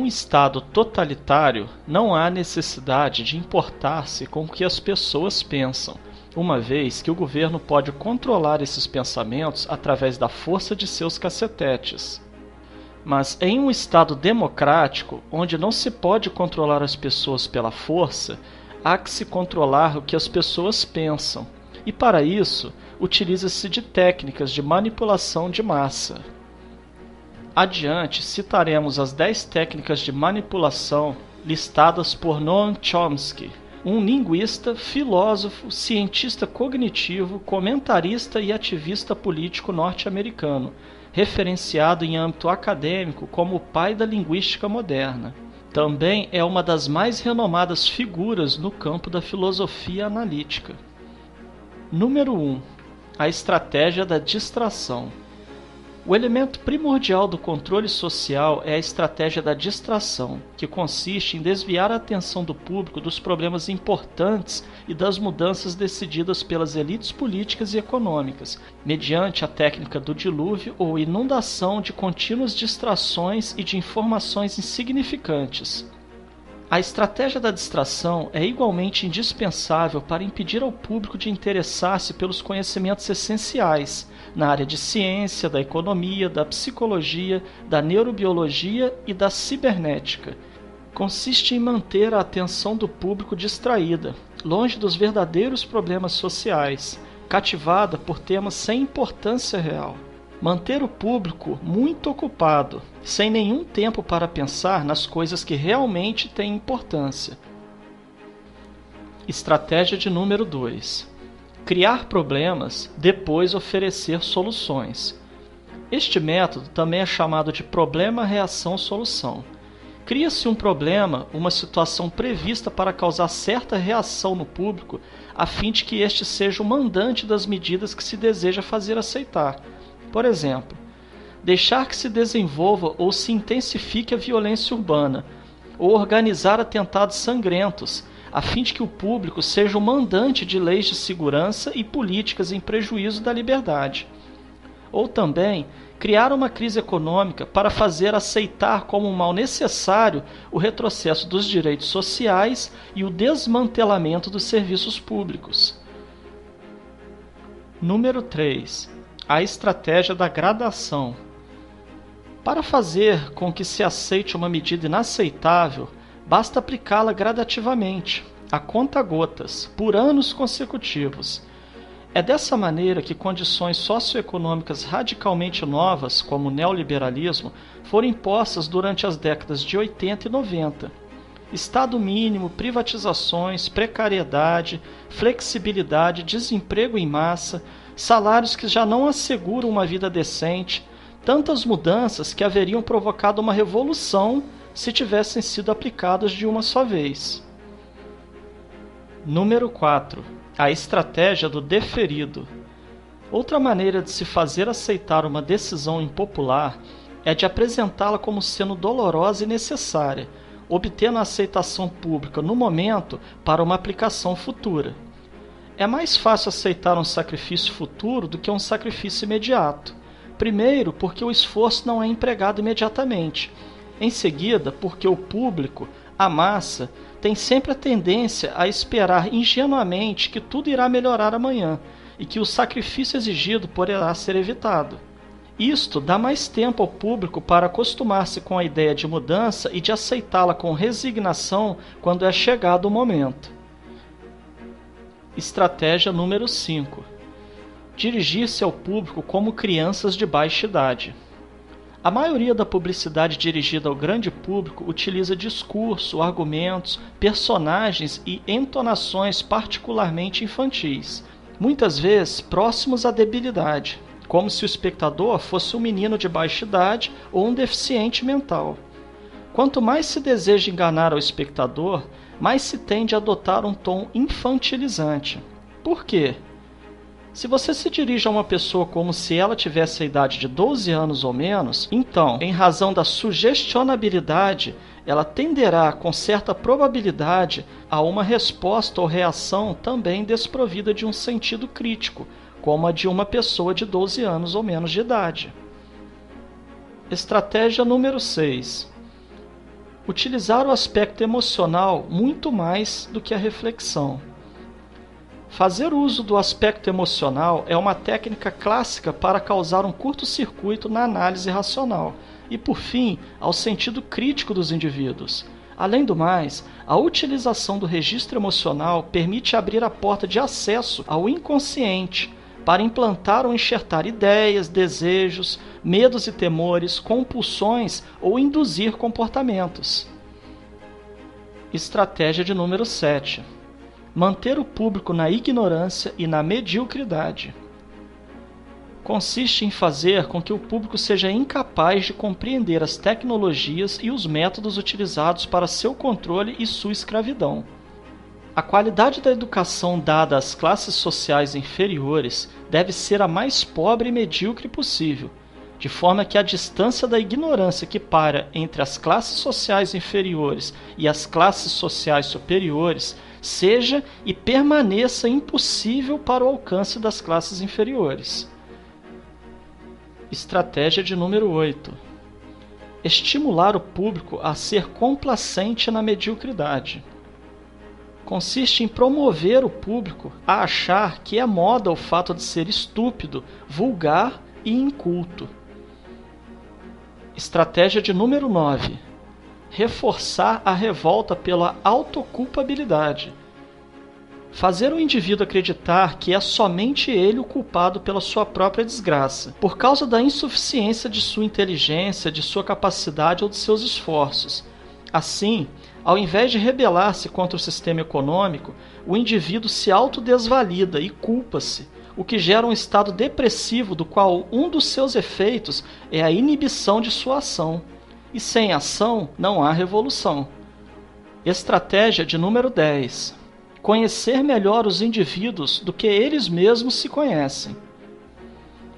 um estado totalitário, não há necessidade de importar-se com o que as pessoas pensam, uma vez que o governo pode controlar esses pensamentos através da força de seus cacetetes. Mas em um estado democrático, onde não se pode controlar as pessoas pela força, há que se controlar o que as pessoas pensam, e para isso, utiliza-se de técnicas de manipulação de massa. Adiante, citaremos as 10 técnicas de manipulação listadas por Noam Chomsky, um linguista, filósofo, cientista cognitivo, comentarista e ativista político norte-americano, referenciado em âmbito acadêmico como o pai da linguística moderna. Também é uma das mais renomadas figuras no campo da filosofia analítica. Número 1. A estratégia da distração. O elemento primordial do controle social é a estratégia da distração, que consiste em desviar a atenção do público dos problemas importantes e das mudanças decididas pelas elites políticas e econômicas, mediante a técnica do dilúvio ou inundação de contínuas distrações e de informações insignificantes. A estratégia da distração é igualmente indispensável para impedir ao público de interessar-se pelos conhecimentos essenciais na área de ciência, da economia, da psicologia, da neurobiologia e da cibernética. Consiste em manter a atenção do público distraída, longe dos verdadeiros problemas sociais, cativada por temas sem importância real. Manter o público muito ocupado, sem nenhum tempo para pensar nas coisas que realmente têm importância. Estratégia de número 2. Criar problemas, depois oferecer soluções. Este método também é chamado de problema-reação-solução. Cria-se um problema, uma situação prevista para causar certa reação no público, a fim de que este seja o mandante das medidas que se deseja fazer aceitar. Por exemplo, deixar que se desenvolva ou se intensifique a violência urbana, ou organizar atentados sangrentos, a fim de que o público seja o mandante de leis de segurança e políticas em prejuízo da liberdade. Ou também, criar uma crise econômica para fazer aceitar como um mal necessário o retrocesso dos direitos sociais e o desmantelamento dos serviços públicos. Número 3. A estratégia da gradação. Para fazer com que se aceite uma medida inaceitável, basta aplicá-la gradativamente, a conta-gotas, por anos consecutivos. É dessa maneira que condições socioeconômicas radicalmente novas, como o neoliberalismo, foram impostas durante as décadas de 80 e 90. Estado mínimo, privatizações, precariedade, flexibilidade, desemprego em massa, salários que já não asseguram uma vida decente, tantas mudanças que haveriam provocado uma revolução se tivessem sido aplicadas de uma só vez. Número 4. A estratégia do deferido. Outra maneira de se fazer aceitar uma decisão impopular é de apresentá-la como sendo dolorosa e necessária, obtendo a aceitação pública no momento para uma aplicação futura. É mais fácil aceitar um sacrifício futuro do que um sacrifício imediato. Primeiro, porque o esforço não é empregado imediatamente. Em seguida, porque o público, a massa, tem sempre a tendência a esperar ingenuamente que tudo irá melhorar amanhã e que o sacrifício exigido poderá ser evitado. Isto dá mais tempo ao público para acostumar-se com a ideia de mudança e de aceitá-la com resignação quando é chegado o momento. Estratégia número 5. Dirigir-se ao público como crianças de baixa idade. A maioria da publicidade dirigida ao grande público utiliza discurso, argumentos, personagens e entonações particularmente infantis, muitas vezes próximos à debilidade, como se o espectador fosse um menino de baixa idade ou um deficiente mental. Quanto mais se deseja enganar ao espectador, mais se tende a adotar um tom infantilizante. Por quê? Se você se dirige a uma pessoa como se ela tivesse a idade de 12 anos ou menos, então, em razão da sugestionabilidade, ela tenderá com certa probabilidade a uma resposta ou reação também desprovida de um sentido crítico, como a de uma pessoa de 12 anos ou menos de idade. Estratégia número 6. Utilizar o aspecto emocional muito mais do que a reflexão. Fazer uso do aspecto emocional é uma técnica clássica para causar um curto-circuito na análise racional e, por fim, ao sentido crítico dos indivíduos. Além do mais, a utilização do registro emocional permite abrir a porta de acesso ao inconsciente para implantar ou enxertar ideias, desejos, medos e temores, compulsões ou induzir comportamentos. Estratégia de número 7. Manter o público na ignorância e na mediocridade. Consiste em fazer com que o público seja incapaz de compreender as tecnologias e os métodos utilizados para seu controle e sua escravidão. A qualidade da educação dada às classes sociais inferiores deve ser a mais pobre e medíocre possível, de forma que a distância da ignorância que paira entre as classes sociais inferiores e as classes sociais superiores seja e permaneça impossível para o alcance das classes inferiores. Estratégia de número 8. Estimular o público a ser complacente na mediocridade. Consiste em promover o público a achar que é moda o fato de ser estúpido, vulgar e inculto. Estratégia de número 9. Reforçar a revolta pela autoculpabilidade. Fazer o indivíduo acreditar que é somente ele o culpado pela sua própria desgraça, por causa da insuficiência de sua inteligência, de sua capacidade ou de seus esforços. Assim, ao invés de rebelar-se contra o sistema econômico, o indivíduo se autodesvalida e culpa-se, o que gera um estado depressivo do qual um dos seus efeitos é a inibição de sua ação. E sem ação não há revolução. Estratégia de número 10. Conhecer melhor os indivíduos do que eles mesmos se conhecem.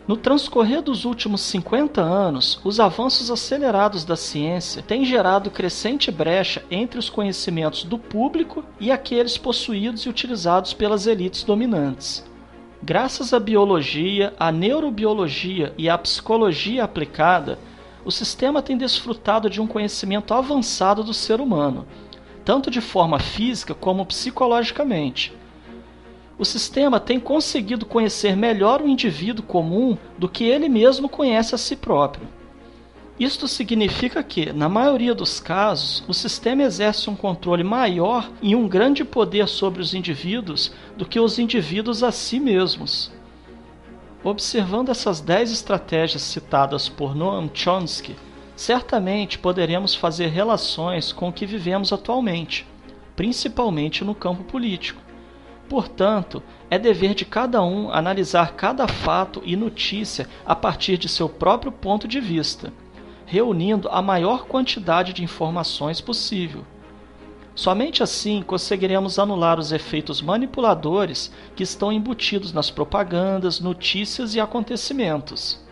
No transcorrer dos últimos 50 anos, os avanços acelerados da ciência têm gerado crescente brecha entre os conhecimentos do público e aqueles possuídos e utilizados pelas elites dominantes. Graças à biologia, à neurobiologia e à psicologia aplicada, o sistema tem desfrutado de um conhecimento avançado do ser humano, tanto de forma física como psicologicamente. O sistema tem conseguido conhecer melhor o indivíduo comum do que ele mesmo conhece a si próprio. Isto significa que, na maioria dos casos, o sistema exerce um controle maior e um grande poder sobre os indivíduos do que os indivíduos a si mesmos. Observando essas 10 estratégias citadas por Noam Chomsky, certamente poderemos fazer relações com o que vivemos atualmente, principalmente no campo político. Portanto, é dever de cada um analisar cada fato e notícia a partir de seu próprio ponto de vista, reunindo a maior quantidade de informações possível. Somente assim conseguiremos anular os efeitos manipuladores que estão embutidos nas propagandas, notícias e acontecimentos.